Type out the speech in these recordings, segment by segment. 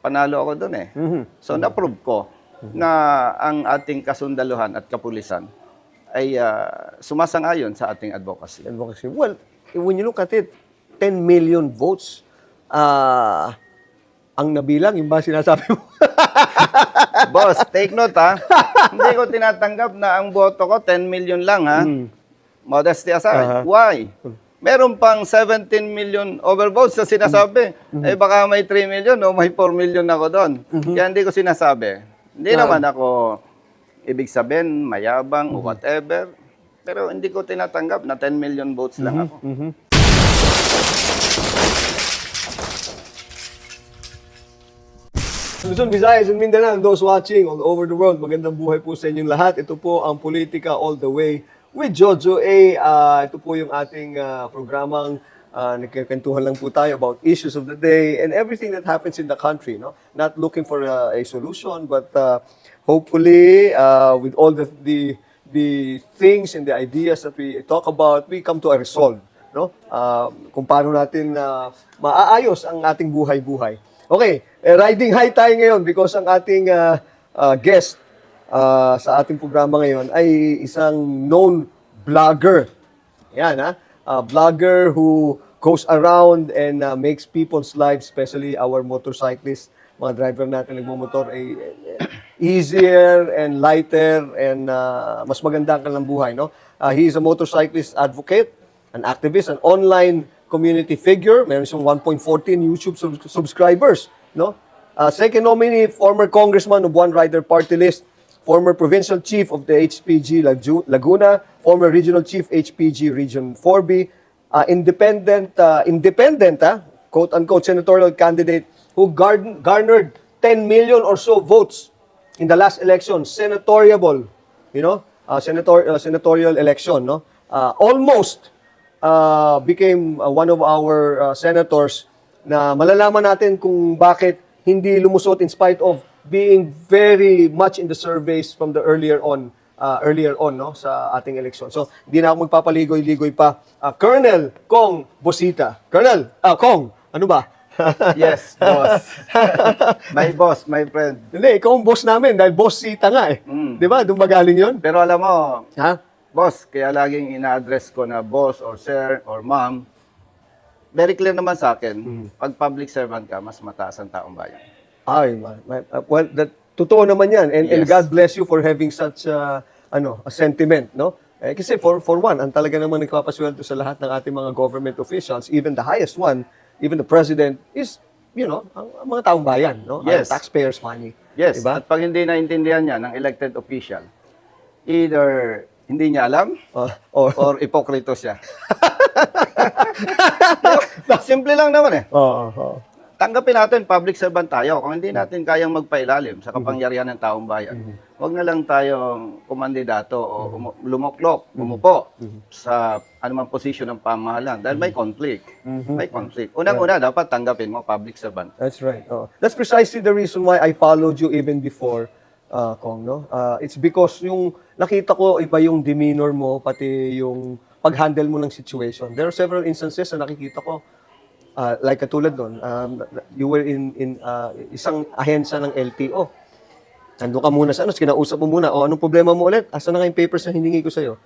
panalo ako doon eh. So na-prove ko na ang ating kasundaluhan at kapulisan ay sumasang-ayon sa ating advocacy. Advocacy. Well, when you look at it, 10 million votes, ang nabilang, yung ba sinasabi mo? Boss, take note ha. Hindi ko tinatanggap na ang boto ko 10 million lang ha. Modesty aside. Why? Meron pang 17 million overvotes na sinasabi. Eh baka may 3 million o may 4 million ako doon. Kaya hindi ko sinasabi. Hindi naman ako ibig sabihin mayabang o whatever. Pero hindi ko tinatanggap na 10 million votes lang ako. Luzon, Visayas, and Mindanao, those watching all over the world, magandang buhay po sa inyong lahat. Ito po ang Politika All the Way with Jojo A. Ito po yung ating programang nagkakwentuhan lang po tayo about issues of the day and everything that happens in the country. No? Not looking for a solution, but hopefully with all the things and the ideas that we talk about, we come to a resolve. No? Kung paano natin maaayos ang ating buhay-buhay. Okay, riding high tayo ngayon because ang ating guest sa ating programa ngayon ay isang known vlogger. Yan, vlogger who goes around and makes people's lives, especially our motorcyclists, mga driver natin nagmumotor, ay easier and lighter and mas maganda ang kanilang buhay. No? He is a motorcyclist advocate, an activist, an online community figure. Meron siyang 1.14 YouTube subscribers. No? Second nominee, former congressman of One Rider Party List, former provincial chief of the HPG Laguna, former regional chief HPG Region 4B, independent, quote-unquote, senatorial candidate who garnered 10 million or so votes in the last election, senatorial election, no? Almost became one of our senators na malalaman natin kung bakit hindi lumusot in spite of being very much in the surveys from the earlier on no sa ating election. So, hindi na ako magpapaligoy-ligoy pa. Colonel Kong Bosita. Colonel, Kong, ano ba? Yes, boss. My boss, my friend. Hindi, ikaw ang boss namin dahil boss Sita nga eh. Di ba? Doon magaling yun? Pero alam mo, Ha? boss, kaya laging ina-address ko na boss or sir or ma'am, very clear naman sa akin, pag public servant ka, mas mataas ang taong bayan. Ay, well, totoo naman yan. And Yes. God bless you for having such a sentiment, no? Kasi for one, ang talaga naman nagpapasweldo sa lahat ng ating mga government officials, even the highest one, even the president, is, ang mga taong bayan, no? Yes. Ang taxpayers' money. Yes, Diba? at pag hindi naintindihan niya ng elected official, either hindi niya alam or ipokrito siya. Simple lang naman eh. Tanggapin natin, public servant tayo. Kung hindi natin kayang magpailalim sa kapangyarihan ng taong bayan, huwag na lang tayong kumandidato o umupo sa anumang posisyon ng pamahalaan dahil may conflict. May conflict. Unang-una, dapat tanggapin mo, public servant. That's right. That's precisely the reason why I followed you even before, Kong, no? It's because yung nakita ko iba yung demeanor mo, pati yung pag-handle mo ng situation. There are several instances na nakikita ko, like katulad nun, you were in isang ahensya ng LTO. Nandun ka muna sa kinausap mo muna, anong problema mo ulit? Asa na nga yung papers na hiningi ko sa'yo?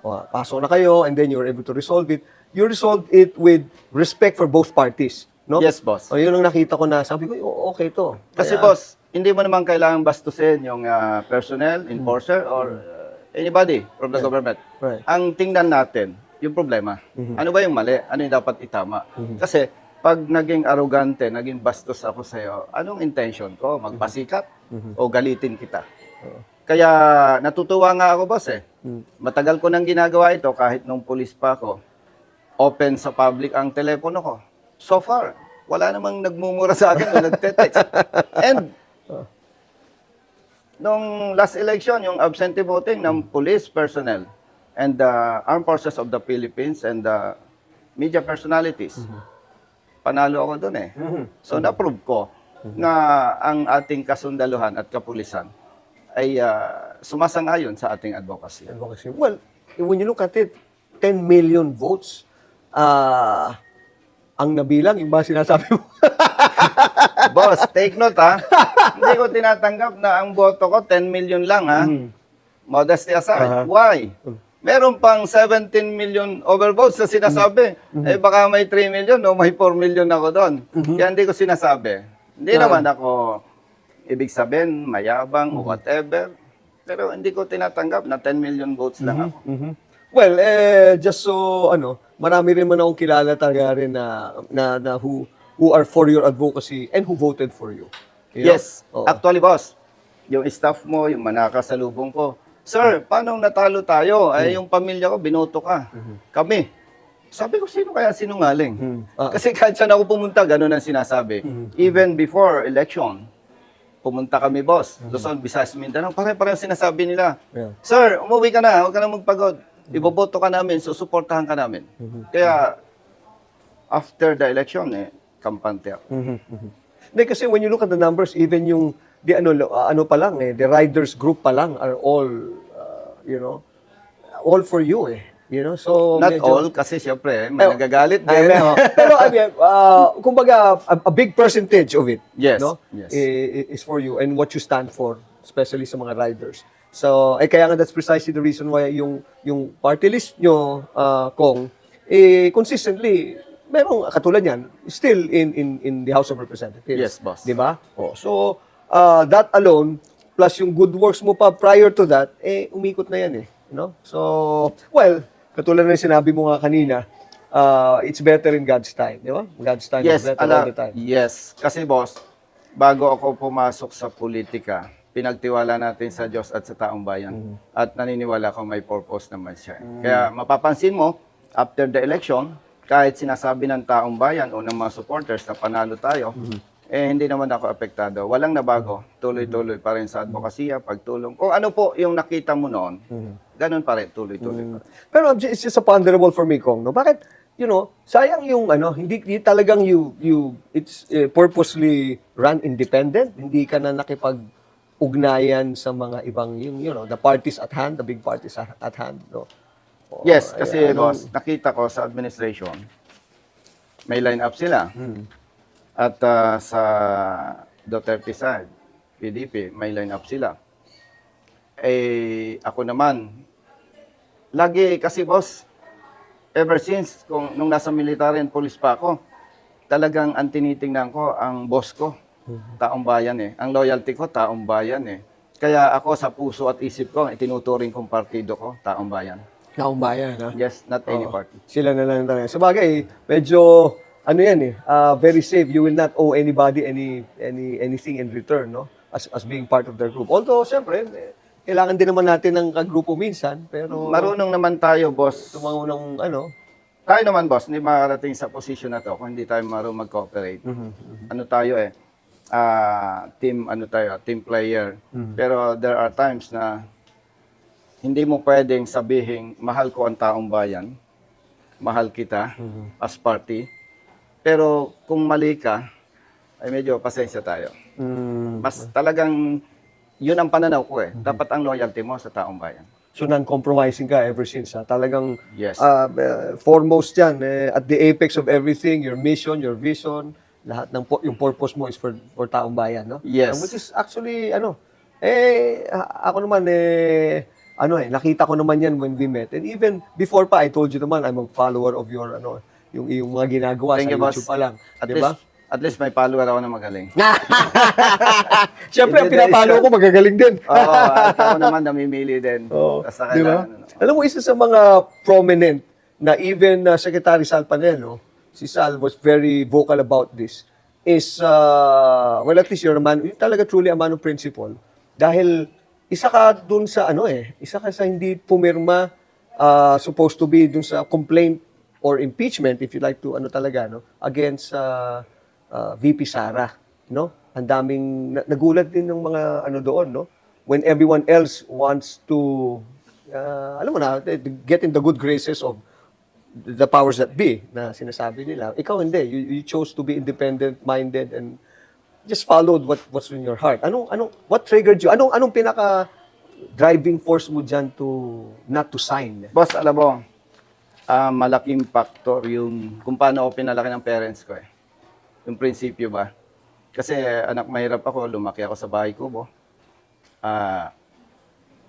Pasok na kayo, and then you were able to resolve it. You resolved it with respect for both parties, no? Yes, boss. Yun ang nakita ko na, sabi ko, okay to. Kasi boss, hindi mo naman kailangan bastusin yung personnel, enforcer, or anybody from the government. Right. Ang tingnan natin, yung problema. Ano ba yung mali? Ano yung dapat itama? Kasi pag naging arrogante, naging bastos ako sa'yo, anong intention ko? Magpasikat o galitin kita? Kaya natutuwa nga ako, boss eh. Matagal ko nang ginagawa ito kahit nung pulis pa ako. Open sa public ang telepono ko. So far, wala namang nagmumura sa akin o nagte-text. And nung last election, yung absentee voting ng police personnel and the armed forces of the Philippines and the media personalities, panalo ako doon eh. So na-prove ko na ang ating kasundaluhan at kapulisan ay sumasang-ayon sa ating advocacy. Well, when you look at it, 10 million votes, ang nabilang, yung ba sinasabi mo? Boss, take note ha. Hindi ko tinatanggap na ang boto ko 10 million lang ha. Modesty aside. Why? Meron pang 17 million overvotes na sinasabi. Eh baka may 3 million o may 4 million ako doon. Kaya hindi ko sinasabi. Hindi naman ako ibig sabihin mayabang o whatever. Pero hindi ko tinatanggap na 10 million votes lang ako. Well, just so, marami rin man akong kilala talaga rin na who are for your advocacy and who voted for you. You know? Yes. Oo. Actually, boss, yung staff mo, yung manakasalubong ko, Sir, paano natalo tayo? Ay, yung pamilya ko, binoto ka. Kami. Sabi ko, sino kaya sinungaling? Kasi kahit saan ako pumunta, ganun ang sinasabi. Even before election, pumunta kami, boss. Luzon, Visayas, Mindanao. Pare-pareho sinasabi nila. Yeah. Sir, umuwi ka na. Huwag ka na magpagod. Iboboto ka namin. Susuportahan ka namin. Kaya, after the election, kampante ako. Hindi, kasi when you look at the numbers, even yung, ano pa lang, the riders group pa lang are all, all for you So, Not medyo- all, kasi syempre, may nagagalit din. Pero I mean, kumbaga, a big percentage of it, Yes, no, yes. is for you and what you stand for, especially sa mga riders. So, kaya nga that's precisely the reason why yung party list nyo, Kong, consistently, merong katulad yan, still in the House of Representatives. Yes, boss. Di ba? So, that alone, plus yung good works mo pa prior to that, umikot na yan So, well, katulad na yung sinabi mo nga kanina, it's better in God's time, di ba? God's time is Yes, better all the time. yes. Kasi boss, bago ako pumasok sa politika, pinagtiwala natin sa Diyos at sa taong bayan. At naniniwala ko may purpose naman siya. Kaya mapapansin mo, after the election, kahit sinasabi ng taong bayan o ng mga supporters na panalo tayo, hindi naman ako apektado. Walang nabago. Tuloy-tuloy pa rin sa advokasya, pagtulong. Kung ano po yung nakita mo noon, ganun pa rin, tuloy-tuloy pa rin. Pero it's just a ponderable for me, Kong, no? Bakit, sayang yung, hindi talagang it's purposely run independent, hindi ka na nakipag-ugnayan sa mga ibang, the parties at hand, the big parties at hand, no? Yes, kasi boss, nakita ko sa administration, may line-up sila. At sa Duterte side, PDP, may line-up sila. Ako naman, lagi kasi boss, ever since, nung nasa military and police pa ako, talagang ang tinitingnan ko, ang boss ko, taong bayan Ang loyalty ko, taong bayan Kaya ako sa puso at isip ko, itinuturing kong partido ko, taong bayan. Taong bayan, ha? Yes, not any party. Sila na lang talaga. Sabagay, medyo, very safe. You will not owe anybody anything in return, no? As being part of their group. Although, siyempre, kailangan din naman natin ng kagrupo minsan, pero Marunong naman tayo, boss. tumangunang, Tayo naman, boss, hindi makarating sa posisyon na to kung hindi tayo marunong mag-cooperate. Ano tayo team player. Pero there are times na hindi mo pwedeng sabihin, mahal ko ang taong bayan, mahal kita as party. Pero kung mali ka, ay medyo pasensya tayo. Mas talagang, yun ang pananaw ko Dapat ang loyalty mo sa taong bayan. So, non-compromising ka ever since, ha? Talagang, Yes. foremost yan, at the apex of everything, your mission, your vision, lahat ng yung purpose mo is for taong bayan, no? Yes. Which is actually, ako naman, nakita ko naman yan when we met. And even before pa, I told you naman, I'm a follower of your, yung mga ginagawa Thank sa you, boss. YouTube pa lang. At Di ba? at least may follower ako na magaling. Siyempre, ang Hindi, pinapalo ko, magagaling din. Oo, at ako naman namimili din. Basta Di ba? kailangan, Alam mo, isa sa mga prominent na even Secretary Sal Panelo, si Sal was very vocal about this, is, well, at least you're a man, you're talaga truly a man of principle. Dahil isa ka dun sa, isa ka sa hindi pumirma, supposed to be dun sa complaint or impeachment, if you like to, against VP Sara, no? Ang daming nagulat din ng mga doon, no? When everyone else wants to get in the good graces of the powers that be na sinasabi nila. Ikaw hindi, you chose to be independent-minded and just followed what's in your heart. What triggered you? Anong pinaka driving force mo diyan to not to sign? Boss, alam mo, malaking factor yung kung paano ako pinalaki ng parents ko Yung prinsipyo ba? Kasi anak mahirap ako, lumaki ako sa bahay kubo.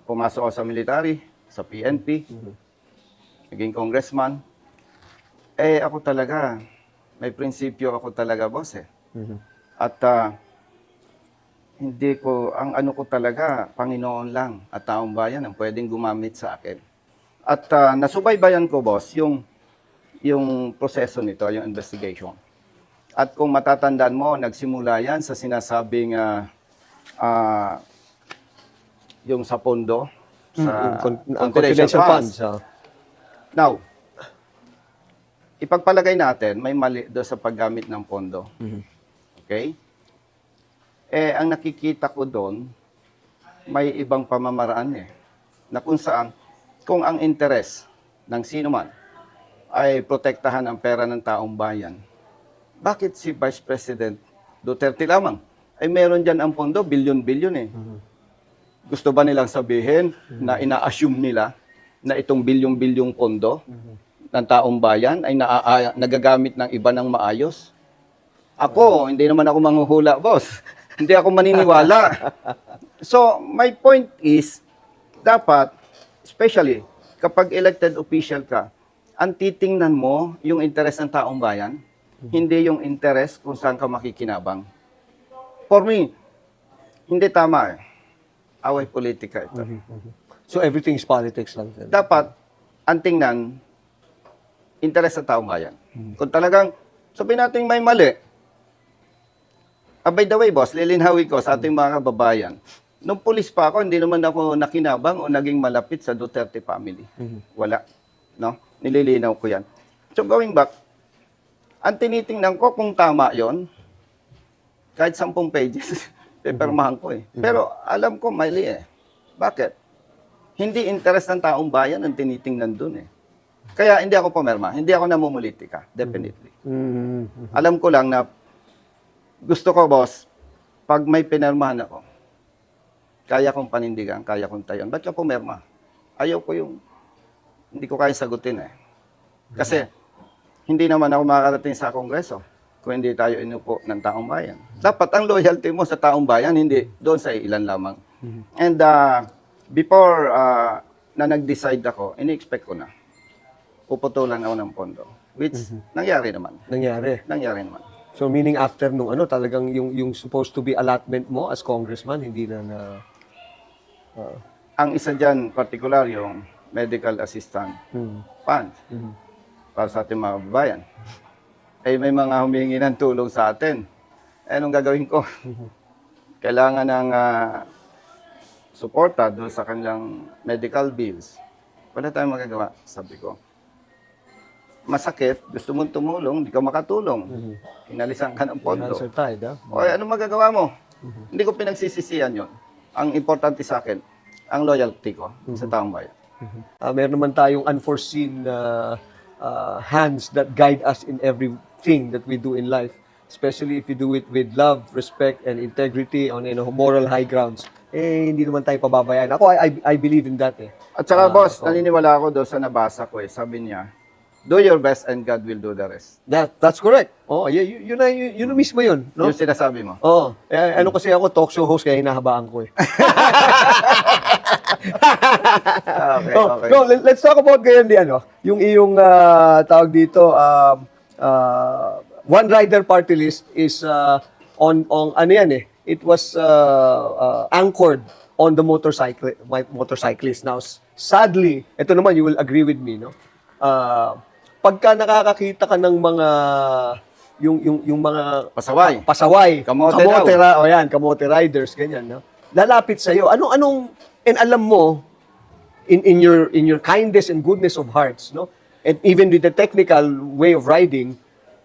Pumasok ako sa military, sa PNP, naging congressman. Ako talaga, may prinsipyo ako talaga, boss eh. At hindi ko, ang ano ko talaga, Panginoon lang at taong bayan ang pwedeng gumamit sa akin. At nasubaybayan ko, boss, yung proseso nito, yung investigation. At kung matatandaan mo, nagsimula yan sa sinasabing yung sa pondo, sa confidential funds. Now, ipagpalagay natin, may mali doon sa paggamit ng pondo. Okay? Ang nakikita ko doon, may ibang pamamaraan eh. Na kung saan, kung ang interes ng sino man ay protektahan ang pera ng taong bayan, bakit si Vice President Duterte lamang? Ay meron dyan ang pondo, bilyon-bilyon eh. Gusto ba nilang sabihin na ina-assume nila na itong bilyong-bilyong pondo ng taong bayan ay nagagamit ng iba ng maayos? Ako, hindi naman ako manghuhula, boss. Hindi ako maniniwala. So, my point is, dapat, especially kapag elected official ka, ang titingnan mo yung interes ng taong bayan, hindi yung interes kung saan ka makikinabang. For me, hindi tama eh. Away politika ito. So everything is politics lang. Dapat, ang tingnan, interes ng taong bayan. Kung talagang, sabihin natin may mali, by the way, boss, lilinhawi ko sa ating mga kababayan, nung pulis pa ako, hindi naman ako nakinabang o naging malapit sa Duterte family. Wala. No? Nililinaw ko yan. So going back, ang tinitingnan ko kung tama yon, kahit 10 pages, pepermahan ko eh. Pero alam ko, mali eh. Bakit? Hindi interes ng taong bayan ang tinitingnan dun eh. Kaya hindi ako pumirma, hindi ako namumulitika, definitely. Alam ko lang na gusto ko, boss, pag may pinirmahan ako, kaya kong panindigan, kaya kong tayon. Ba't ka pumirma? Ayaw ko yung, hindi ko kaya sagutin eh. Kasi, hindi naman ako makakarating sa Kongreso kung hindi tayo inupo ng taong bayan. Dapat ang loyalty mo sa taong bayan, hindi doon sa ilan lamang. And before na nag-decide ako, ini-expect ko na, puputulan ako ng pondo. Which, nangyari naman. Nangyari. Nangyari naman. So meaning after nung talagang yung supposed to be allotment mo as congressman, hindi na Ang isa dyan, particular, yung medical assistant funds para sa ating mga babayan. May mga humingi ng tulong sa atin. Anong gagawin ko? Kailangan ng suporta doon sa kanilang medical bills. Wala tayong magagawa, sabi ko. Masakit, gusto mong tumulong, di ka makatulong. Inalisan ka ng pondo. answer tide, O anong magagawa mo? Hindi ko pinagsisisihan yon. Ang importante sa akin, ang loyalty ko sa taong bayan. Meron naman tayong unforeseen hands that guide us in everything that we do in life, especially if you do it with love, respect, and integrity on moral high grounds. Hindi naman tayo pababayaan. Ako, I believe in that eh. At saka boss, naniniwala ako doon sa nabasa ko eh. Sabi niya, do your best and God will do the rest. That's correct. Yun na mismo yun. No? Yung sinasabi mo. Ano kasi ako, talk show host, kaya hinahabaan ko eh. Okay. No, let's talk about ngayon yung iyong tawag dito, One Rider Party List is on ano yan eh, it was anchored on the motorcyclist. Now, sadly, ito naman, you will agree with me, no? Pagka nakakakita ka ng mga yung mga pasaway, kamote riders, ganyan, no? Lalapit sa iyo. And alam mo in your kindness and goodness of hearts, no? And even with the technical way of riding,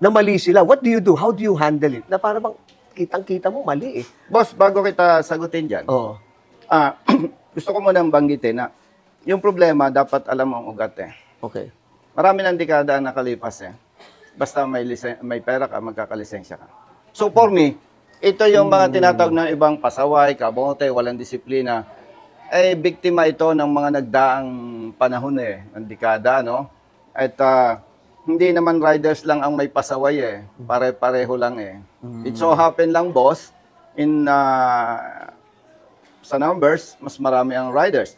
na mali sila. What do you do? How do you handle it? Na para bang kitang-kita mo mali eh. Boss, bago kita sagutin diyan. Gusto ko munang banggitin na yung problema dapat alam mo ang ugat eh. Okay. Marami ng dekada ang nakalipas eh. Basta may pera ka, magkakalisensya ka. So for me, ito yung mga tinatawag ng ibang pasaway, kamote, walang disiplina. Biktima ito ng mga nagdaang panahon eh, ng dekada, no? At hindi naman riders lang ang may pasaway eh. Pare-pareho lang eh. It so happen lang, boss, sa numbers, mas marami ang riders.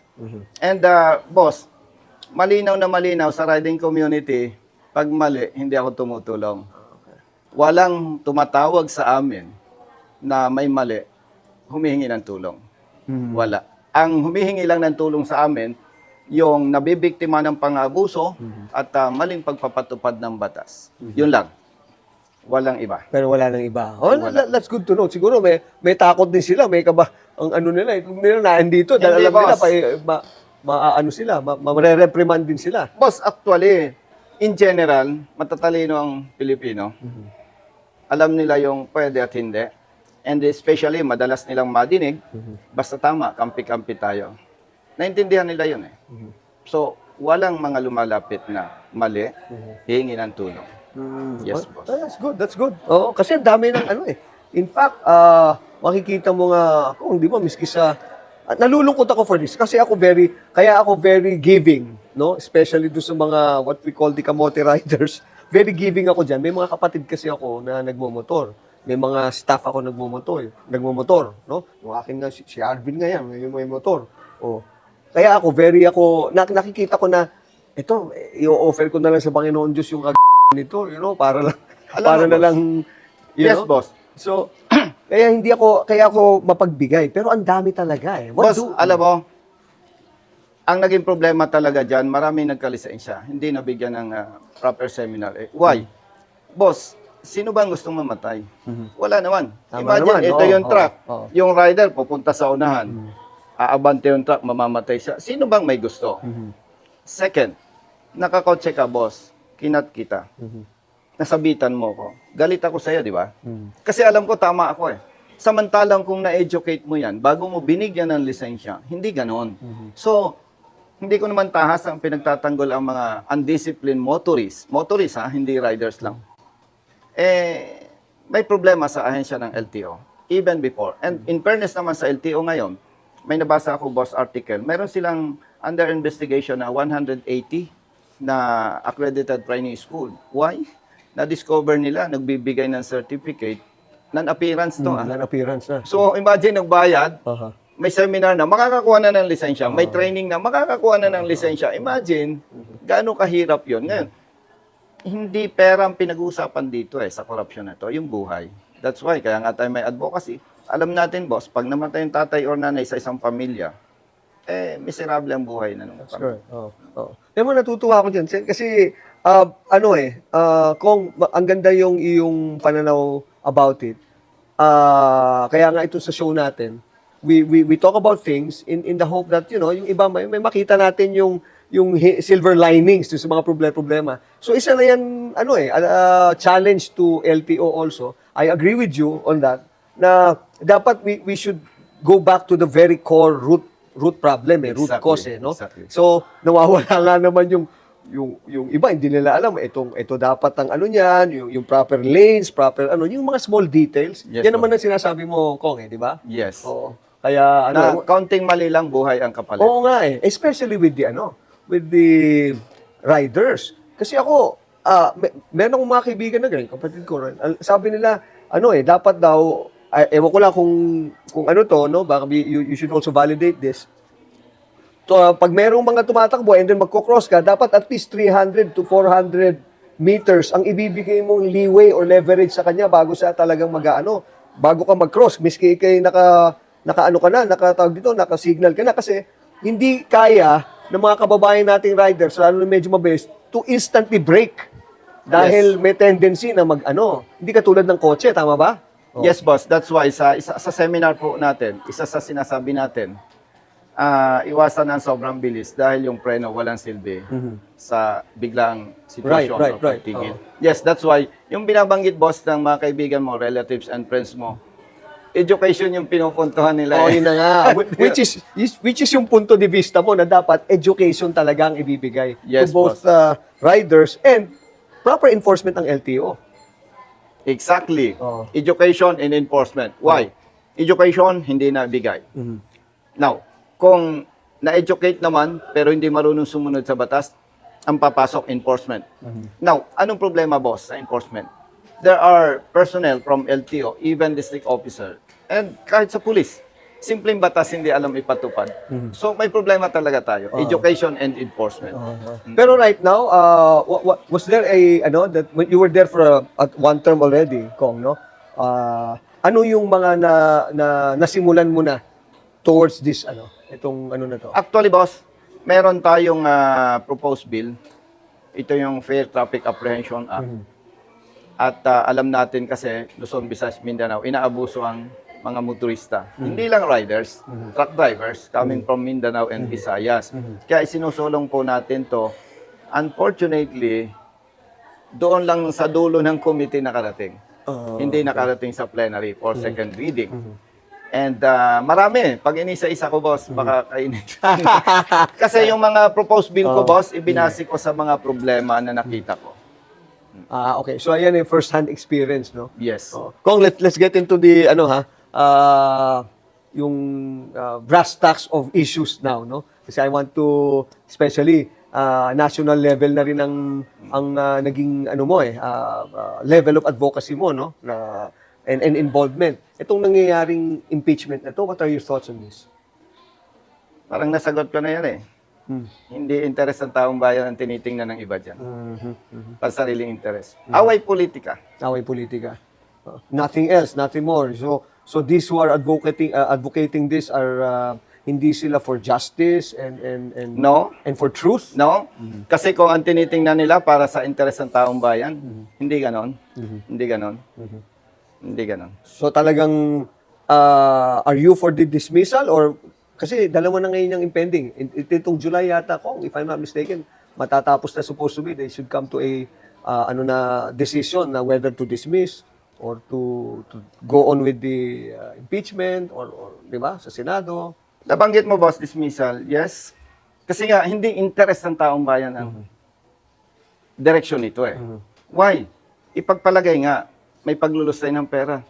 And boss, malinaw na malinaw sa riding community, pag mali, hindi ako tumutulong. Walang tumatawag sa amin na may mali, humihingi ng tulong. Wala. Ang humihingi lang ng tulong sa amin, yung nabibiktima ng pang-abuso at maling pagpapatupad ng batas. Yun lang. Walang iba. Pero wala nang iba. Oh, Wala. that's good to know. Siguro may takot din sila, may kaba ang ano nila, kung nila nandito, dahil Hindi, alam nila boss. ano sila, mare-reprimand din sila. Boss, actually, in general, matatalino ang Pilipino. Alam nila yung pwede at hindi. And especially, madalas nilang madinig, basta tama, kampi-kampi tayo. Naintindihan nila yun eh. So, walang mga lumalapit na mali, hihingi ng tulong. Yes, boss. That's good. Oo, kasi ang dami ng ano eh. In fact, makikita mo nga ako, di ba, miski sa nalulungkot ako for this kasi kaya ako very giving, no? Especially do sa mga what we call the kamote riders. Very giving ako diyan. May mga kapatid kasi ako na nagmomotor. May mga staff ako nagmomotor, no? Yung akin nga si Arvin nga yan, may motor. Oh. Kaya nakikita ko na ito, i-offer ko na lang sa Panginoon Diyos yung nito, para na lang, Yes, know? boss. So, kaya ako mapagbigay. Pero ang dami talaga eh. Boss, alam mo, ang naging problema talaga dyan, maraming nagkalisensya. Hindi nabigyan ng proper seminar. Why? Boss, sino ba ang gustong mamatay? Wala naman. Tama Imagine, naman. ito yung truck. Oo. Yung rider, pupunta sa unahan. Aabante yung truck, mamamatay siya. Sino bang may gusto? Second, nakakotse ka, boss. Kinat kita. Nasabitan mo ko. Galit ako sa'yo, di ba? Kasi alam ko, tama ako eh. Samantalang kung na-educate mo yan, bago mo binigyan ng lisensya, hindi ganon. So, hindi ko naman tahas ang pinagtatanggol ang mga undisciplined motorists. Motorists ha, hindi riders lang. May problema sa ahensya ng LTO. Even before. And in fairness naman sa LTO ngayon, may nabasa ako, boss, article. Meron silang under investigation na 180 na accredited training school. Why? Na-discover nila, nagbibigay ng certificate, non-appearance to. Non-appearance na. So, imagine, nagbayad, Aha. may seminar na, makakakuha na ng lisensya, may training na, makakakuha na ng lisensya. Imagine, gaano kahirap yon. Ngayon, hindi pera ang pinag-uusapan dito sa korupsyon na to, yung buhay. That's why, kaya nga tayo may advocacy. Alam natin, boss, pag namatay yung tatay or nanay sa isang pamilya, miserable ang buhay na nung Sure. Oo. Kaya mo natutuwa ako dyan. Kasi, kung ang ganda yung iyong pananaw about it, kaya nga ito sa show natin, we talk about things in the hope that, yung iba, may makita natin yung silver linings sa mga problema. So, isa na yan, challenge to LTO also. I agree with you on that, na dapat we should go back to the very core root problem, root Exactly, cause, no? exactly. So, So, nawawala nga naman yung iba, hindi nila alam, ito dapat ang ano niyan, yung proper lanes, yung mga small details. Yes, Yan naman ang sinasabi mo, Kong, di ba? yes. Oo. Kaya, Na counting mali lang, buhay ang kapalit. oo nga especially with the riders. Kasi ako, meron akong mga kaibigan na ganyan, kapatid ko rin. Sabi nila, dapat daw, ewan ko lang kung ano to, no? Baka you should also validate this. So, pag merong mga tumatakbo and then magko-cross ka, dapat at least 300 to 400 meters ang ibibigay mong leeway or leverage sa kanya bago siya talagang bago ka mag-cross. Miski kay naka-signal ka na kasi hindi kaya ng mga kababayan nating riders, lalo na medyo mabilis, to instantly brake. Dahil may tendency na hindi katulad ng kotse, tama ba? Oh. Yes, boss. That's why sa seminar po natin, isa sa sinasabi natin, iwasan ang sobrang bilis dahil yung preno walang silbi sa biglang sitwasyon Right. o pagtigil. Yes, that's why yung binabanggit, boss, ng mga kaibigan mo, relatives and friends mo, education yung pinupuntuhan nila. Yun na nga. which is yung punto de vista mo na dapat education talaga ang ibibigay Yes, to both riders and proper enforcement ng LTO. Exactly. Oh. Education and enforcement. Why? Education, hindi na bigay. Now, kung na-educate naman, pero hindi marunong sumunod sa batas, ang papasok enforcement. Now, anong problema, boss, sa enforcement? There are personnel from LTO, even district officer, and kahit sa police, simpleng batas hindi alam ipatupad. So, may problema talaga tayo. Education and enforcement. Pero right now, was there that when you were there for one term already, Kong, no? Ano yung mga nasimulan mo na towards this, itong na to? Actually, boss, meron tayong proposed bill. Ito yung Fair Traffic Apprehension Act. At alam natin kasi, Luzon, Visayas, Mindanao, inaabuso ang mga motorista. Hindi lang riders, truck drivers coming from Mindanao and Visayas. Kaya isinusulong po natin to. Unfortunately, doon lang sa dulo ng committee nakarating. Hindi nakarating sa plenary for second reading. And marami. Pag inisa-isa ko, boss, baka kainin. Kasi yung mga proposed bill ko, boss, ibinasi ko sa mga problema na nakita ko. Okay. So ayan yung first-hand experience, no? Yes. Kong, let's get into the yung brass tacks of issues now, no? Kasi I want to, especially national level na rin ang naging level of advocacy mo, no? And involvement. Itong nangyayaring impeachment na to, what are your thoughts on this? Parang nasagot ko na yan eh. Hindi interes ng taong bayan ang tinitingnan ng iba dyan. Para sariling interes. Away politika. Away politika. Nothing else, nothing more. So these who are advocating this are hindi sila for justice and No. and for truth. No? Kasi kung ang tinitingnan nila para sa interes ng taong bayan, hindi ganon. Hindi ganon. Hindi ganon. So talagang are you for the dismissal or kasi dalawa na ngayon yung impending. Itong July yata, Kong, if I'm not mistaken, matatapos na supposed to be. They should come to a decision na whether to dismiss or to go on with the impeachment or di ba, sa Senado. Nabanggit mo, boss, dismissal. Yes. Kasi nga, hindi interes ng taong bayan ang direksyon nito eh. Why? Ipagpalagay nga, may paglulustay ng pera.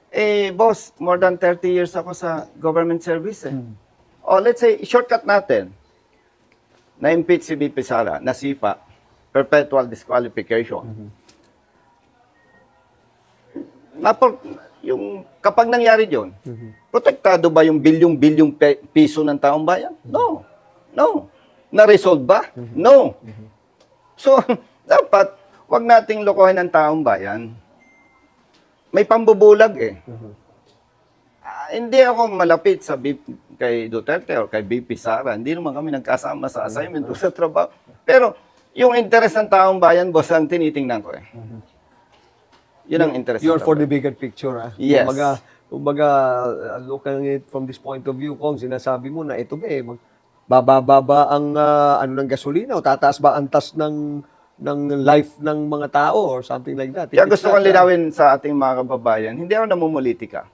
Eh, boss, more than 30 years ako sa government service eh. O, let's say, shortcut natin. Na-impeach si BP Sara, nasipa, perpetual disqualification. Kapag nangyari yun, protektado ba yung bilyong-bilyong piso ng taong bayan? No. No. Na-resolve ba? No. So, dapat, wag nating lokohin ang taong bayan. May pambubulag eh. Hindi ako malapit kay Duterte or kay BP Sara. Hindi naman kami nagkasama sa assignment o sa trabaho. Pero, yung interes ng taong bayan, boss, ang tinitingnan ko eh. Yun ang interes. You're for the bigger picture, ah. Yes. Kumbaga, looking at it from this point of view, Kong, sinasabi mo na ito ba bababa ang ng gasolina o tataas ba ang tas ng life ng mga tao or something like that. Kaya gusto kong linawin sa ating mga kababayan, hindi ako namumulitika.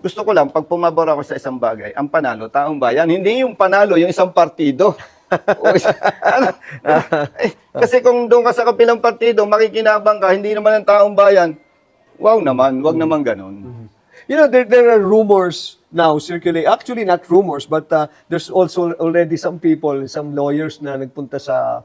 Gusto ko lang, pag pumabor ako sa isang bagay, ang panalo, taong bayan, hindi yung panalo, yung isang partido. Kasi kung doon ka sa kapilang partido, makikinabang ka, hindi naman ang taong bayan, wow naman, wag naman ganun. You know, there are rumors now circulate. Actually, not rumors, but there's also already some people, some lawyers na nagpunta sa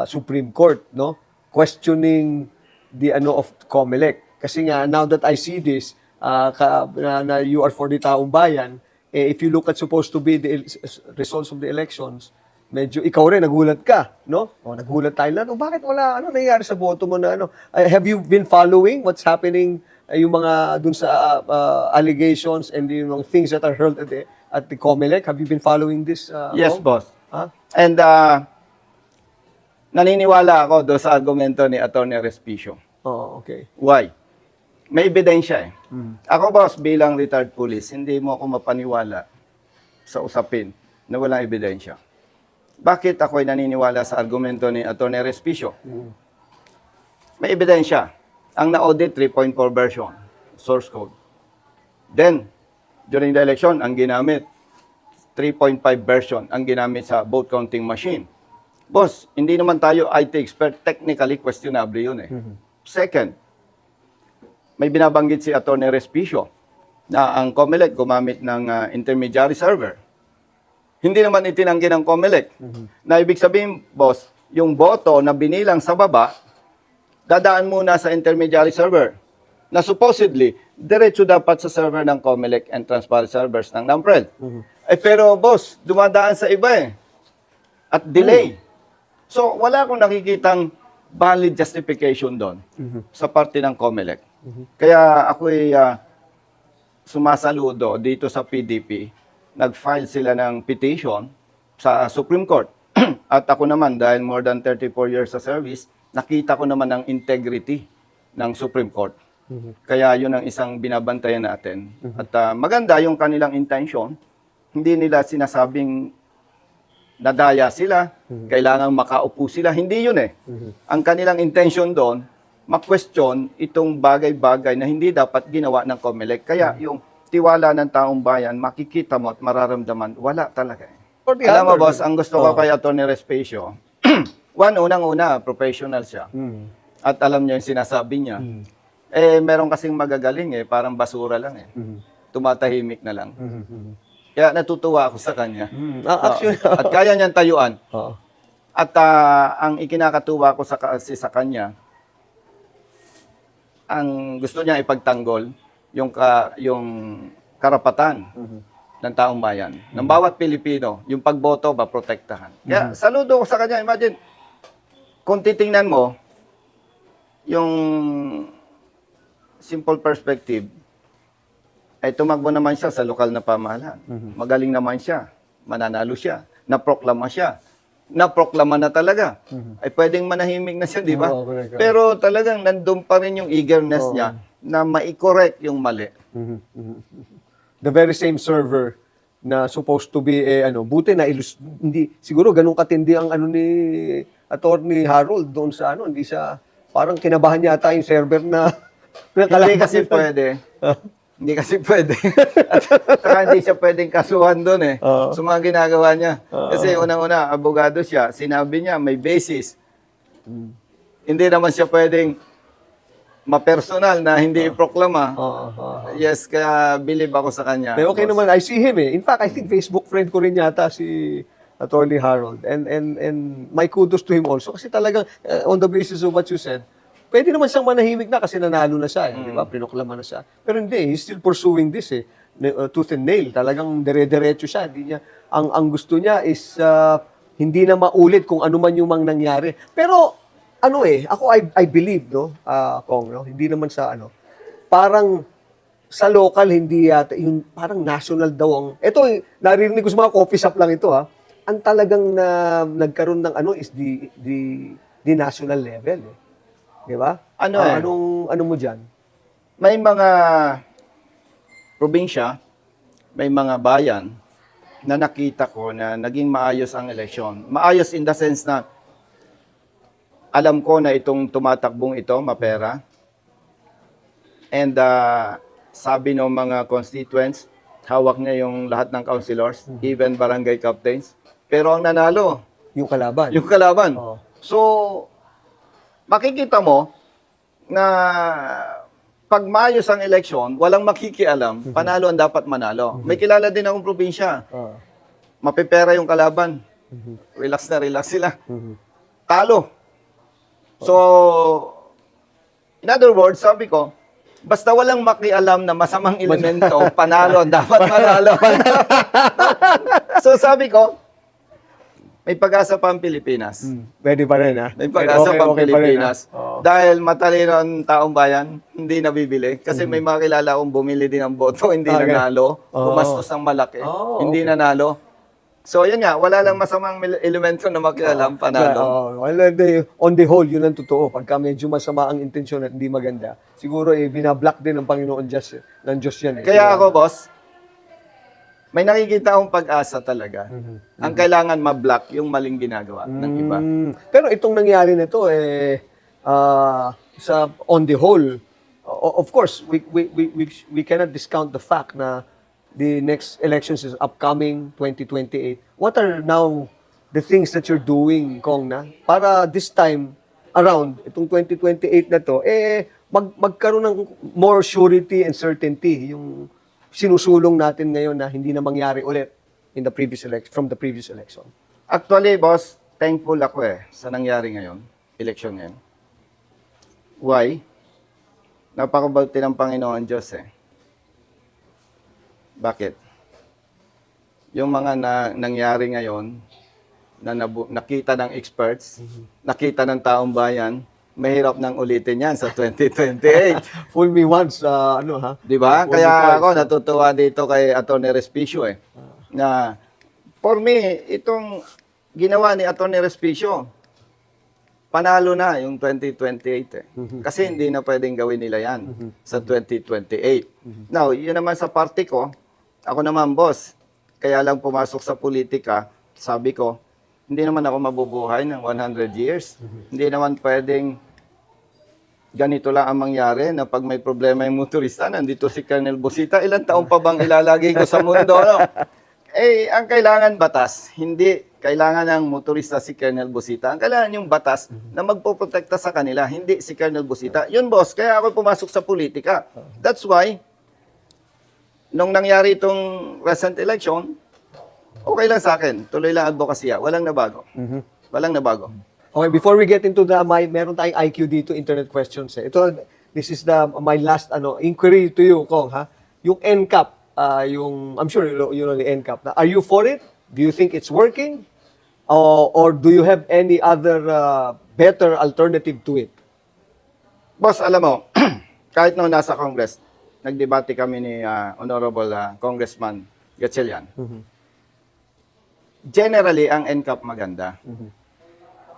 Supreme Court, no, questioning the of COMELEC. Kasi nga, now that I see this, na you are for the taong bayan, if you look at supposed to be the results of the elections, medyo ikaw rin nagulat ka, no? O nagulat tayo na, bakit wala nangyayari sa boto mo na have you been following what's happening yung mga dun sa allegations and yung things that are hurled at the COMELEC? Have you been following this? Yes, boss. Huh? And naniniwala ako doon sa argumento ni Atty. Respicio. Oh, okay. Why? May ebidensya eh. Ako, boss, bilang retired police, hindi mo ako mapaniwala sa usapin na walang ebidensya. Bakit ako'y naniniwala sa argumento ni Atty. Respicio? May ebidensya. Ang na-audit, 3.4 version, source code. Then, during the election, ang ginamit, 3.5 version ang ginamit sa vote counting machine. Boss, hindi naman tayo IT expert, technically questionable yun eh. Second, may binabanggit si Atty. Respicio na ang COMELEC gumamit ng intermediary server. Hindi naman itinanggi ng COMELEC. Na ibig sabihin, boss, yung boto na binilang sa baba, dadaan muna sa intermediary server na supposedly, diretso dapat sa server ng COMELEC and transparent servers ng NAMPREL. Pero boss, dumadaan sa iba at delay. So, wala akong nakikitang valid justification doon sa parte ng COMELEC. Kaya ako'y sumasaludo dito sa PDP. Nag-file sila ng petition sa Supreme Court. At ako naman, dahil more than 34 years sa service, nakita ko naman ang integrity ng Supreme Court. Kaya yun ang isang binabantayan natin. At maganda yung kanilang intention. Hindi nila sinasabing nadaya sila, kailangan makaupo sila. Hindi yun Ang kanilang intention doon, ma-question itong bagay-bagay na hindi dapat ginawa ng COMELEC. Kaya yung tiwala ng taong bayan, makikita mo at mararamdaman, wala talaga. Alam mo boss, ang gusto ko kay Atty. Respecio, unang-una, professional siya. At alam niya yung sinasabi niya. Meron kasing magagaling parang basura lang Tumatahimik na lang. Kaya natutuwa ako sa kanya. Actually, at kaya niyang tayuan. Oo. At ang ikinakatuwa ko sa kanya, ang gusto niya ipagtanggol yung karapatan ng taong bayan. Ng bawat Pilipino, yung pagboto protektahan. Kaya saludo ko sa kanya. Imagine, kung titingnan mo, yung simple perspective, ay tumakbo naman siya sa lokal na pamahalaan. Magaling naman siya. Mananalo siya. Naproklama siya. Naproklama na talaga. Ay pwedeng manahimik na siya, di ba? correct. Pero talagang nandun pa rin yung eagerness niya na ma-correct yung mali. The very same server na supposed to be buti na hindi siguro ganun katindi ang ni Attorney Harold doon sa hindi sa parang kinabahan yata yung server na Hindi kasi pwede. Hindi kasi pwede. At saka hindi siya pwedeng kasuhan doon sa mga ginagawa niya. Kasi unang-una, abogado siya. Sinabi niya, may basis. Hindi naman siya pwedeng ma-personal na hindi iproklama. Yes, kaya believe ako sa kanya. Pero okay naman, I see him In fact, I think Facebook friend ko rin yata si Attorney Harold. And my kudos to him also. Kasi talagang, on the basis of what you said, pwede naman siyang manahimik na kasi nanalo na siya, di ba? Pinoklama na siya. Pero hindi, he's still pursuing this tooth and nail. Talagang dire-diretso siya. Hindi niya, ang gusto niya is hindi na maulit kung ano man yung nangyari. Pero ako I believe Kong, hindi naman sa parang sa local hindi yata yung parang national daw ang narinig ko sa mga coffee shop lang ito ang talagang nagkaroon ng is the national level Di ba? Ano mo diyan? May mga probinsya, may mga bayan na nakita ko na naging maayos ang eleksyon. Maayos in the sense na alam ko na itong tumatakbong ito, mapera. And sabi ng mga constituents, hawak niya yung lahat ng councilors, even barangay captains. Pero ang nanalo, yung kalaban. Yung kalaban. So, makikita mo na pag maayos ang eleksyon, walang makikialam, panalo ang dapat manalo. May kilala din akong probinsya. Mapipera yung kalaban. Relax na relax sila. Talo. So, in other words, sabi ko, basta walang makialam na masamang elemento, panalo ang dapat manalo. So, sabi ko, may pag-asa pa ang Pilipinas. Pwede pa rin, May pag-asa pa ang Pilipinas. Pa rin, Dahil matalino ang taong bayan, hindi nabibili. Kasi may mga kilala akong bumili din ng boto, hindi nanalo. Gumastos ng malaki, hindi nanalo. So, yun nga, wala lang masamang elemento na makialam, panalo. On the whole, yun ang totoo. Pagka medyo masama ang intensyon at hindi maganda, siguro binablock din ng Panginoon ng Diyos yan. Kaya ako, boss, may nakikita akong pag-asa talaga. Ang kailangan ma-block yung maling ginagawa ng iba. Pero itong nangyari nito sa on the whole, of course, we cannot discount the fact na the next elections is upcoming 2028. What are now the things that you're doing, Kong, para this time around itong 2028 na to magkaroon ng more surety and certainty yung sinusulong natin ngayon na hindi na mangyari ulit from the previous election? Actually, boss, thankful ako sa nangyari ngayon, election ngayon. Why? Napakabauti ng Panginoon Diyos Bakit? Yung mga nangyari ngayon, nakita ng experts, nakita ng taong bayan, mahirap nang ulitin yan sa 2028. Fool me once, ano ha? Di ba? Fool me Kaya twice. ako natutuwa dito kay Atty. Respicio na for me, itong ginawa ni Atty. Respicio, panalo na yung 2028 Kasi hindi na pwedeng gawin nila yan sa 2028. Now, yun naman sa party ko, ako naman boss, kaya lang pumasok sa politika, sabi ko, hindi naman ako mabubuhay ng 100 years. Hindi naman pwedeng ganito lang ang mangyari na pag may problema yung motorista, nandito si Colonel Busita, ilang taon pa bang ilalagay ko sa mundo? No? Ang kailangan batas, hindi kailangan ng motorista si Colonel Busita. Ang kailangan yung batas na magpoprotekta sa kanila, hindi si Colonel Busita. Yun boss, kaya ako pumasok sa politika. That's why, nung nangyari itong recent election, okay lang sa akin. Tuloy lang advokasya. Walang nabago. Walang nabago. Okay, before we get into meron tayong IQ dito, internet questions. This is my last inquiry to you, Kong, ha? Yung NCAP, I'm sure you know the NCAP. Are you for it? Do you think it's working? Or do you have any other better alternative to it? Boss, alam mo, kahit nung nasa Congress, nagdebate kami ni Honorable Congressman Gatchalian. Generally, ang NCAP maganda.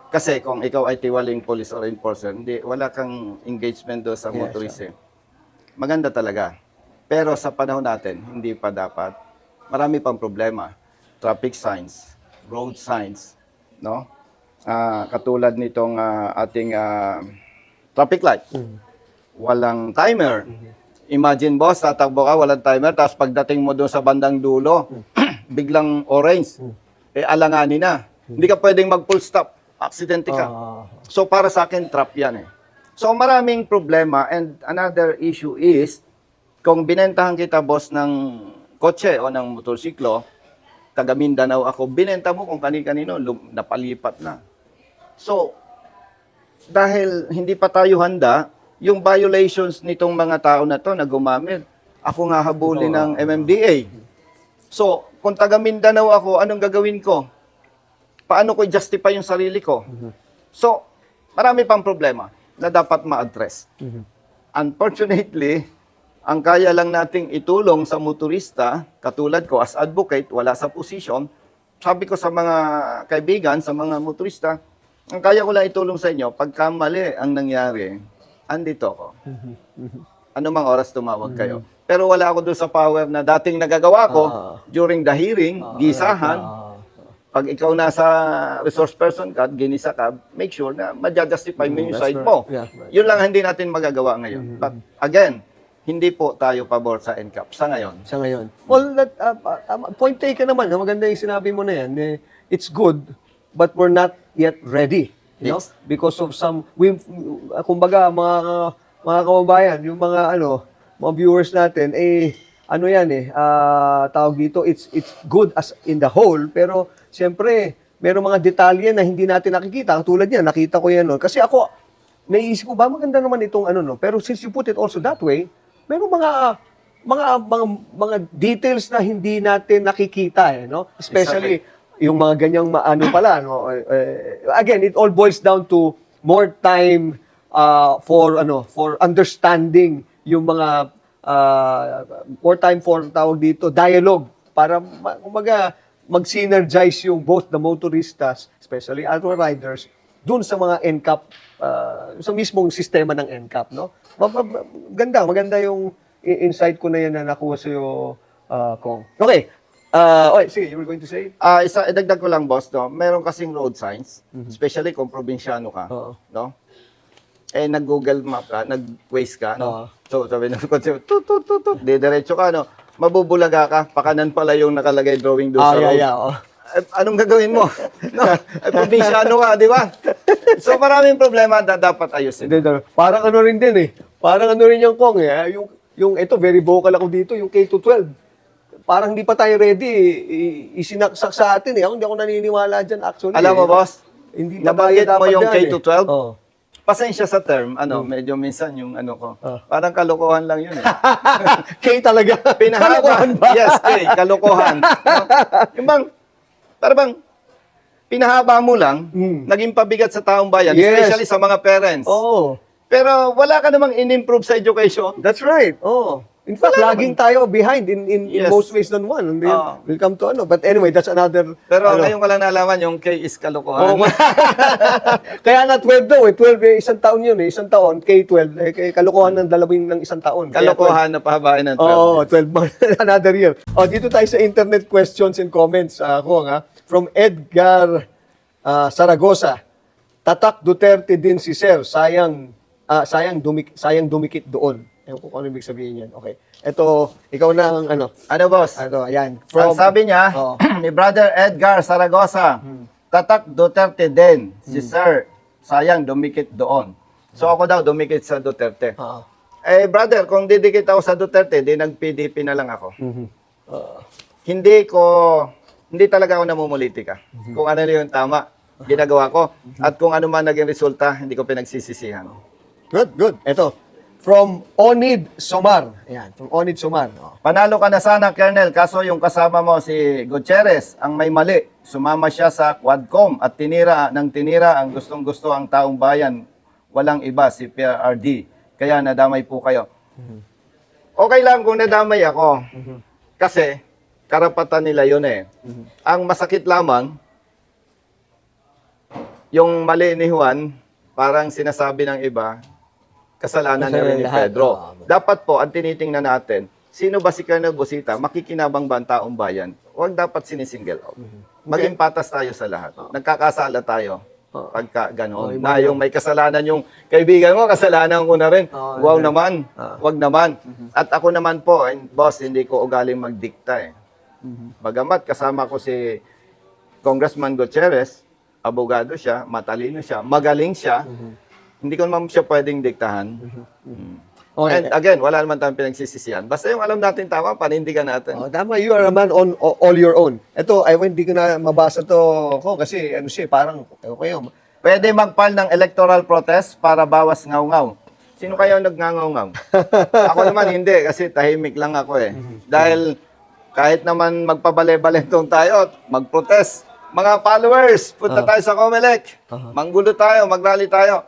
Kasi kung ikaw ay tiwaling police or enforcer, wala kang engagement doon sa motorist. Maganda talaga. Pero sa panahon natin, hindi pa dapat. Marami pang problema. Traffic signs, road signs, no? Katulad nitong ating traffic light. Walang timer. Imagine boss, tatakbo ka, walang timer, tapos pagdating mo doon sa bandang dulo, biglang orange. Alanganin na. Hindi ka pwedeng mag-full stop. Aksidente ka. So para sa akin, trap yan So maraming problema, and another issue is, kung binentahan kita boss ng kotse o ng motorsiklo, taga Mindanao ako, binenta mo kung kani-kanino, napalipat na. So, dahil hindi pa tayo handa, yung violations nitong mga tao na to na gumamit, ako nga habulin ng MMDA. So, kung taga Mindanao ako, anong gagawin ko? Paano ko i-justify yung sarili ko? So, marami pang problema na dapat ma-address. Unfortunately, ang kaya lang nating itulong sa motorista, katulad ko as advocate, wala sa position, sabi ko sa mga kaibigan, sa mga motorista, ang kaya ko lang itulong sa inyo, pagka mali ang nangyari, andito ako. Ano mang oras tumawag kayo. Pero wala ako doon sa power na dating nagagawa ko during the hearing, gisahan. Pag ikaw nasa resource person ka, ginisa ka, make sure na ma-justify mo yung side mo. Yun lang hindi natin magagawa ngayon. But again, hindi po tayo pabor sa NCAP sa ngayon. Sa ngayon. Well, point taken naman. Maganda yung sinabi mo na yan. It's good, but we're not yet ready. You know? Because of kumbaga, mga kababayan, yung mga viewers natin, tawag dito, it's good as in the whole, pero siyempre, merong mga detalye na hindi natin nakikita. Katulad yan, nakita ko yan. Kasi ako, naisip ko, ba maganda naman itong pero since you put it also that way, merong mga details na hindi natin nakikita, Especially, yung mga ganyang pala, again, it all boils down to more time for understanding yung mga more time for tawag dito dialogue para kumbaga mag-synergize yung both the motoristas, especially auto riders, dun sa mga NCAP, sa mismong sistema ng NCAP, no? Maganda yung insight ko na yan na nakuha sa'yo, Kong. Okay. Sige, you were going to say? Idagdag ko lang, boss, no? Meron kasing road signs, especially kung probinsyano ka, no? Nag-Google Map ka, nag-Waze ka, no? So, sabi ng konsep, diretso ka, no? Mabubulaga ka, pakanan pala yung nakalagay drawing doon sa road. Anong gagawin mo? No? Probinsyano ka, di ba? So, maraming problema na dapat ayusin. Parang rin din Parang rin yung Kong, yung ito, very vocal ako dito, yung K-12. Parang hindi pa tayo ready, isinaksak sa atin Ako hindi ako naniniwala dyan, actually. Alam mo, boss, Hindi pa Nabanggit tayo mo dapat yung yan, eh. K-12? Oo. Pasensya sa term, medyo minsan yung ko. Ah. Parang kalokohan lang yun eh. K talaga. Pinahaba. Kalokohan ba? Yes, kalokohan. Yung bang, para bang, pinahaba mo lang, naging pabigat sa taong bayan, Yes. especially sa mga parents. Oo. Pero wala ka namang in-improve sa education. That's right. Oh. In fact, laging tayo behind in Yes. most ways than one. And then, we'll come to ano. But anyway, that's another... Pero ano. ngayon ko lang nalaman yung K is kalokohan. Oo. Kaya nga 12 daw eh. 12 eh, isang taon yun eh. Isang taon, K-12. Eh, kalokohan ng ng isang taon. Kaya Kalokohan na pahabain ng 12. Oo, 12 months. Another year. Oh, dito tayo sa internet questions and comments. Ako nga. From Edgar Saragosa. Tatak Duterte din si Sir. Sayang dumikit doon. Ewan ko kung ano ibig sabihin yan. Okay. Ito, ikaw na ang ano. Ano, boss? Ano, ayan. Ang sabi niya, Oo. ni Brother Edgar Saragosa, Tatak Duterte din, si Sir, sayang dumikit doon. So ako daw dumikit sa Duterte. Oo. Eh brother, kung didikit ako sa Duterte, di nag-PDP na lang ako. Hindi talaga ako namumulitika. Kung ano yung tama, ginagawa ko. At kung ano man naging resulta, hindi ko pinagsisisihan. Good, good. Ito, from Onid Somar. Ayan, from Onid Somar. Oh. Panalo ka na sana, Colonel, kaso yung kasama mo si Gutierrez, ang may mali. Sumama siya sa Quadcom at tinira ang gustong-gusto ang taong bayan. Walang iba, si PRD. Kaya nadamay po kayo. Okay lang kung nadamay ako. Kasi, karapatan nila yun eh. Ang masakit lamang, yung mali ni Juan, parang sinasabi ng iba, kasalanan na rin ni lahat. Pedro. Dapat po, ang tinitingnan natin, sino ba si Colonel Busita? Makikinabang ba ang taong bayan? Huwag dapat sinisingle out. Maging patas tayo sa lahat. Nagkakasala tayo. Pagka gano'n. Na yung may kasalanan yung kaibigan mo, kasalanan ko na rin. Wow naman. Huwag naman. At ako naman po, boss, hindi ko ugaling magdikta eh. Bagamat kasama ko si Congressman Gutierrez, abogado siya, matalino siya, magaling siya, hindi ko naman siya pwedeng diktahan. Okay. And again, wala naman tayong pinagsisisihan. Basta yung alam natin tama, panindigan natin. Oh, tama, you are a man on all your own. Ito, hindi ko na mabasa to ko kasi ano siya, parang, okay, Pwede mag-file ng electoral protest para bawas ngaw-ngaw. Sino kayo nagngangaw-ngaw? Ako naman hindi, kasi tahimik lang ako eh. Dahil kahit naman magpabale-balentong tayo, mag-protest. Mga followers, punta tayo sa Comelec. Manggulo tayo, mag-rally tayo.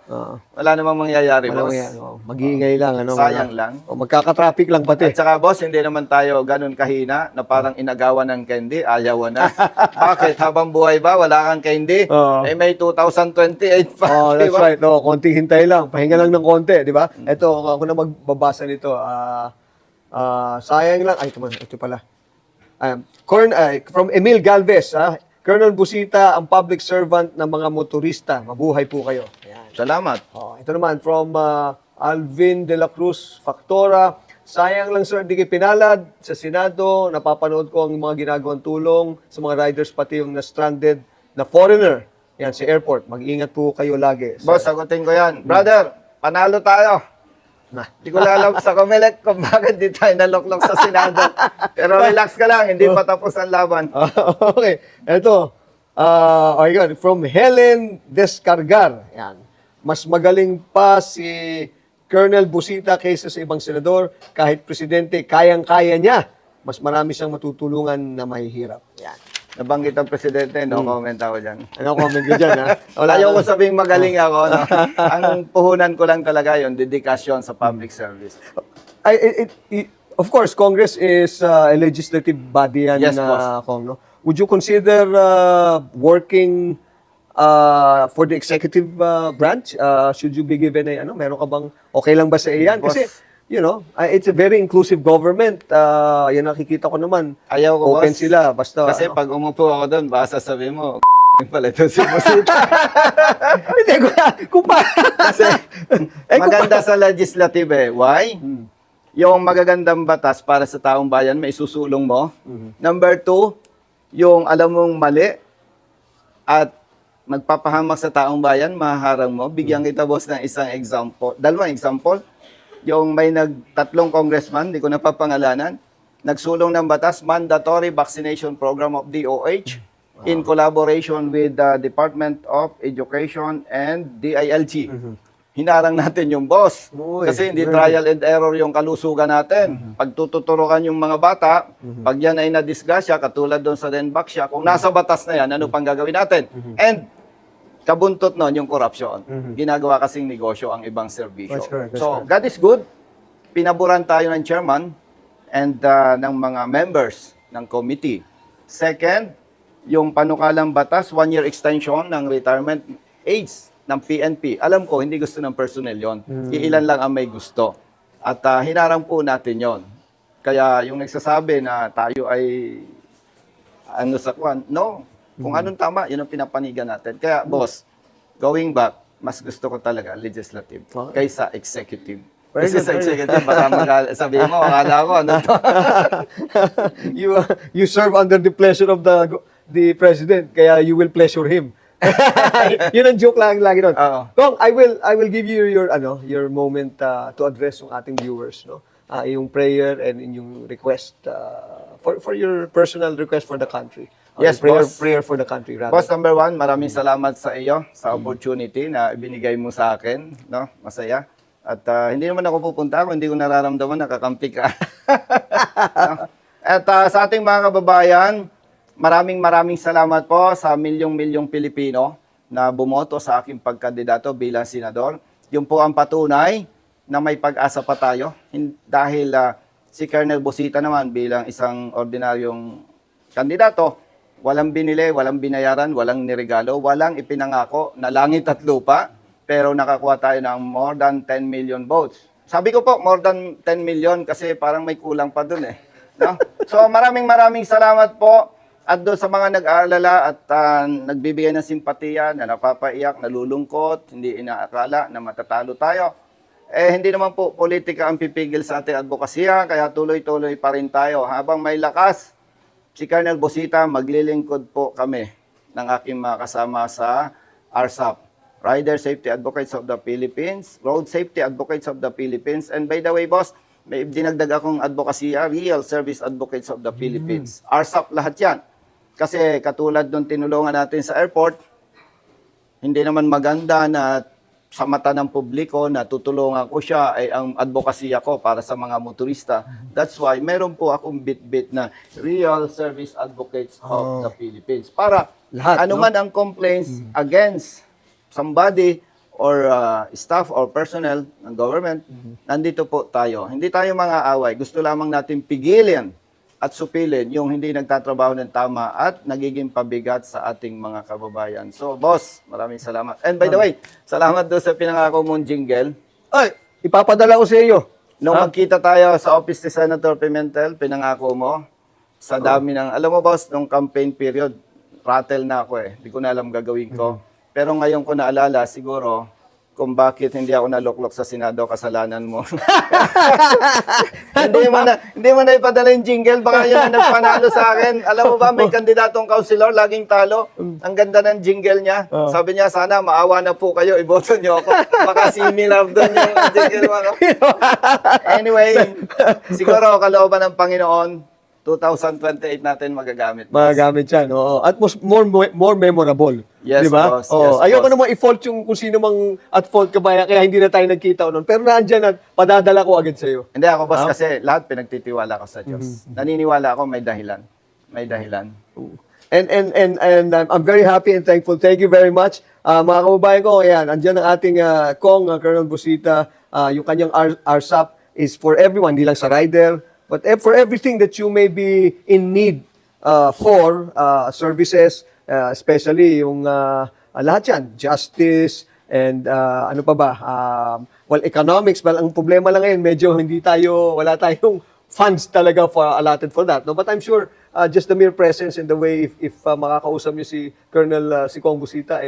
Wala namang mangyayari, boss. Mag-iingay lang. Ano, Sayang lang. O, magkaka-traffic lang pati. At saka, boss, hindi naman tayo ganun kahina na parang inagawan ng candy, ayaw na. Bakit? Habang buhay ba, wala kang candy? Eh, may 2028 pa. Oh, that's diba? right. No, konting hintay lang. Pahinga lang ng konti, di ba? Ito, ako na magbabasa nito. Sayang lang. Ay, ito pala. From Emil Galvez, Colonel Busita, ang public servant ng mga motorista. Mabuhay po kayo. Ayan. Salamat. Ito naman, from Alvin de la Cruz Factora. Sayang lang sir, hindi kayo pinalad sa Senado. Napapanood ko ang mga ginagawang tulong sa mga riders, pati yung na-stranded na foreigner. Yan, sa airport. Mag-ingat po kayo lagi. Sir. Boss, sagutin ko yan. Brother, panalo tayo. Hindi ko alam sa Comelec kung bakit di tayo naloklok sa Senado. Pero relax ka lang, hindi pa tapos ang laban. Okay. Ito. Okay, from Helen Descargar. Yan. Mas magaling pa si Colonel Busita kaysa sa ibang senador. Kahit presidente, kayang-kaya niya. Mas marami siyang matutulungan na mahihirap. Yan. Nabanggit ang presidente, no comment ako dyan. Ano comment ko dyan, ha? Ayaw ko sabing magaling ako. No? Ang puhunan ko lang talaga yun, dedikasyon sa public service. Of course, Congress is a legislative body yan Yes, na, boss. no? Would you consider working for the executive branch? Should you be given meron ka bang, okay lang ba sa iyan? Boss. Kasi, it's a very inclusive government. Yan nakikita ko naman. Ayaw ko, Open boss. sila, basta. Kasi pag umupo ako doon, baka sasabihin mo, pala ito si Busita. Hindi ko kung pa. Kasi maganda sa legislative eh. Why? Yung magagandang batas para sa taong bayan, may susulong mo. Number 2, yung alam mong mali at magpapahamak sa taong bayan, mahaharang mo. Bigyan kita, boss, ng isang example. Dalawang example. Yung may tatlong congressman, di ko napapangalanan, nagsulong ng batas, mandatory vaccination program of DOH. in collaboration with the Department of Education and DILG. Hinarang natin yung boss. Uy, Kasi hindi very trial and error yung kalusugan natin. Pag tututurukan yung mga bata, pag yan ay nadisgrasya, katulad doon sa Denbak siya, kung nasa batas na yan, ano pang gagawin natin? And kabuntot nun yung corruption. Ginagawa kasing negosyo ang ibang serbisyo. That's correct, that's So, God is good. Pinaburan tayo ng chairman and ng mga members ng committee. Second, yung panukalang batas, 1-year extension ng retirement age ng PNP. Alam ko, hindi gusto ng personnel yon. Iilan lang ang may gusto. At hinarang po natin yon. Kaya yung nagsasabi na tayo ay ano sa kwan, no. Kung anong tama, yun ang pinapanigan natin. Kaya, boss, going back, mas gusto ko talaga legislative kaysa executive. Very Kasi good, sa very executive, baka sabihin mo, akala ko, ano to? You serve under the pleasure of the president, kaya you will pleasure him. Yun ang joke lang lagi doon. Oo. Kong, I will give you your moment to address yung ating viewers, no. Yung prayer and yung request for your personal request for the country. Yes, boss. Prayer for the country rather. Boss, number one, maraming salamat sa iyo sa opportunity na ibinigay mo sa akin. No? Masaya. At hindi naman ako pupunta kung hindi ko nararamdaman nakakampi ka. No? At sa ating mga kababayan, maraming salamat po sa milyong-milyong Pilipino na bumoto sa aking pagkandidato bilang senador. Yun po ang patunay na may pag-asa pa tayo. Dahil si Colonel Busita naman bilang isang ordinaryong kandidato, walang binili, walang binayaran, walang niregalo, walang ipinangako na langit at lupa, pero nakakuha tayo ng more than 10 million votes. Sabi ko po, more than 10 million kasi parang may kulang pa dun eh. No? So maraming salamat po at doon sa mga nag-aalala at nagbibigay ng simpatiya, na napapaiyak, nalulungkot, hindi inaakala na matatalo tayo. Hindi naman po politika ang pipigil sa ating advokasya, kaya tuloy-tuloy pa rin tayo. Habang may lakas, si Colonel Busita, maglilingkod po kami ng aking mga kasama sa RSAP, Rider Safety Advocates of the Philippines, Road Safety Advocates of the Philippines, and by the way, boss, may dinagdag akong advokasya, Real Service Advocates of the Philippines. RSAP lahat yan. Kasi katulad nung tinulungan natin sa airport, hindi naman maganda na sa mata ng publiko na tutulungan ko siya ay ang advokasya ko para sa mga motorista. That's why meron po akong bit-bit na Real Service Advocates of the Philippines. Para Lahat, ano man ang complaints against somebody or staff or personnel ng government, nandito po tayo. Hindi tayo mga away. Gusto lamang natin pigilin at supilin yung hindi nagtatrabaho ng tama at nagiging pabigat sa ating mga kababayan. So, boss, maraming salamat. And by the way, salamat doon sa pinangako mong jingle. Ay, ipapadala ko sa iyo. Nung magkita tayo sa office ni Senator Pimentel, pinangako mo, sa dami ng, alam mo boss, nung campaign period, rattle na ako eh. Hindi ko na alam gagawin ko. Pero ngayon ko naalala, siguro, kung bakit hindi ako naluklok sa Senado, kasalanan mo. hindi mo na ipadala yung jingle, baka yun ang nagpanalo sa akin. Alam mo ba, may kandidatong councilor, laging talo. Ang ganda ng jingle niya. Sabi niya, sana maawa na po kayo, iboto niyo ako. Baka similar doon yung jingle mo. No? Anyway, siguro kalooban ng Panginoon, 2028 natin magagamit. Magagamit yan, oo. At more memorable. Yes, di ba? boss. Oo. Yes, Ayoko boss. namang i-fault yung kung sino mang at fault ka ba, kaya hindi na tayo nagkita noon. Pero nandiyan at padadala ko agad sa iyo. Hindi ako, boss, kasi lahat pinagtitiwala ko sa Diyos. Naniniwala ako may dahilan. May dahilan. And I'm very happy and thankful. Thank you very much. Mga kababayan ko, ayan, andyan ang ating Kong, Colonel Busita, yung kanyang RSAP is for everyone, hindi lang sa rider, but for everything that you may be in need for services, especially yung lahat yan, justice, and ano pa ba, well, economics, well, ang problema lang ngayon, medyo wala tayong funds talaga allotted for that. No? But I'm sure just the mere presence and the way if makakausap niyo si Colonel si Kong Busita,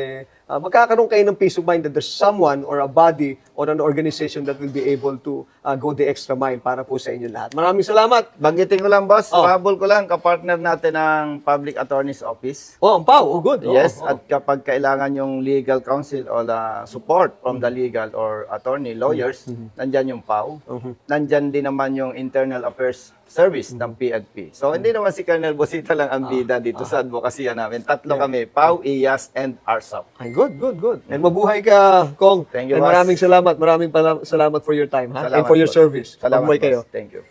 magkakaroon kayo ng peace of mind that there's someone or a body or an organization that will be able to go the extra mile para po sa inyo lahat. Maraming salamat. Banggitin ko lang, boss. Pahabol ko lang, kapartner natin ng Public Attorney's Office. Oh, ang pao. Oh, good. Yes, at kapag kailangan yung legal counsel o support from the legal or attorney, lawyers, nandyan yung PAO. Nandyan din naman yung Internal Affairs Service ng PNP. So, hindi naman si Colonel Bosita lang ang bida dito sa advokasya namin. Tatlo kami, Pau, Iyas, and Arsop. Ay, good. And mabuhay ka, Kong. Thank you, And boss. maraming salamat for your time, ha? And Salamat, for your boss. service. Salamat, Mabuhay kayo. boss. Thank you.